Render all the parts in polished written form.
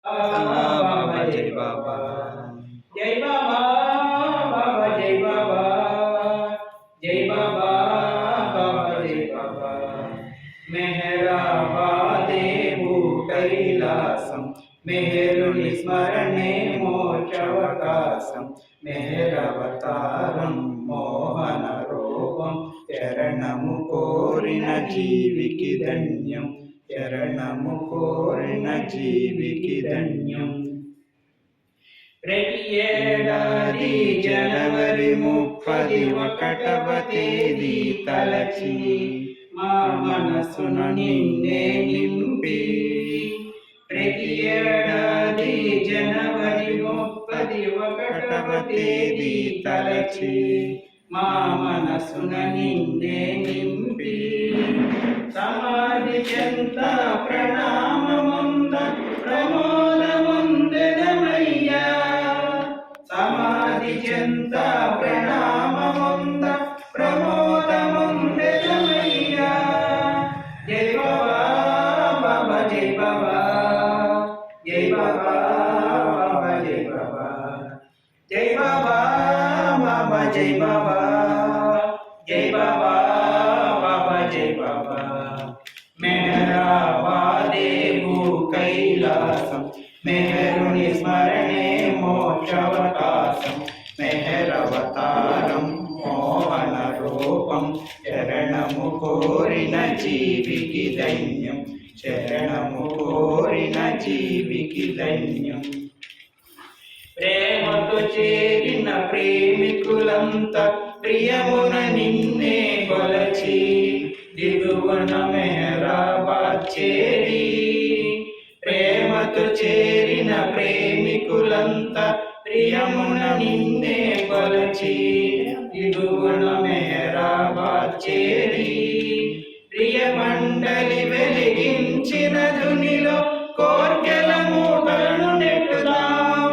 బాబా జై బాబా జై బాబా బాబా జై బాబా జై బాబా బాబా జై బాబా మెహరాబాదే భూ కైలాసం మెహరుని స్మరణే మోక్షవకాశం మెహరవతారం మోహన రూపం చరణము కోరిన జీవికి ధన్యం చరణము కోరిన జీవికి ధన్యం ప్రతి ఏడాది జనవరి 31వ తేదీ తలచి మా మనసును నిన్నే నింపి ప్రతి ఏడాది జనవరి 31వ తేదీ తలచి మా మనసును నిన్నే నింపి సమాధి చెంత ప్రణామముంద ప్రమోదముందెదమయ్యా సమాధి చెంత ప్రణామముంద ప్రమోదముందెదమయ్యా జై బాబా బాబా జై బాబా జై బాబా బాబా జై బాబా జై బాబా బాబా జై బాబా జై బాబా బాబా జై బాబా మెహరాబాదే భూ కైలాసం మెహరుని స్మరణే మోక్షవకాశం మెహరవతారం మోహన రూపం చరణము కోరిన జీవికి ధన్యం చరణము కోరిన జీవికి ధన్యం ప్రేమతో చేరిన ప్రేమికులంతా ప్రియమున నిన్నే కొలచి దిగువన మెహరాబాద్ చేరి ప్రేమతో చేరిన ప్రేమికులంతా ప్రియమున నిన్నే కొలచి దిగువన మెహరాబాద్ చేరి ప్రియ మండలి వెలిగించిన ధునిలో కోర్కెల మూటలను నెట్టుదాం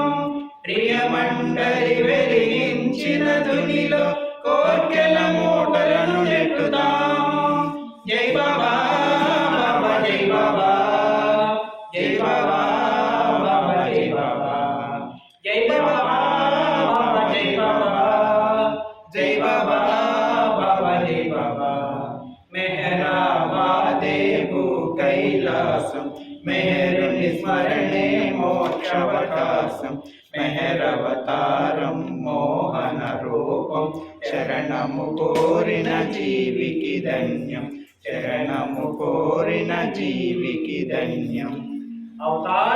ప్రియ మండలి వెలిగించిన ధునిలో కోర్కెల మూటలను నెట్టుదాం జై బాబా బాబా జై బాబా జై బాబా బాబా జై బాబా జై బాబా బాబా జై బాబా జై బాబా బాబా జై బాబా మెహరాబాదే భూ కైలాసం మెహరుని స్మరణే మోక్షవకాశం మెహరవతారం మోహన రూపం శరణము కోరిన జీవికి ధన్యం శరణము కోరిన జీవికి ధన్యం అవతార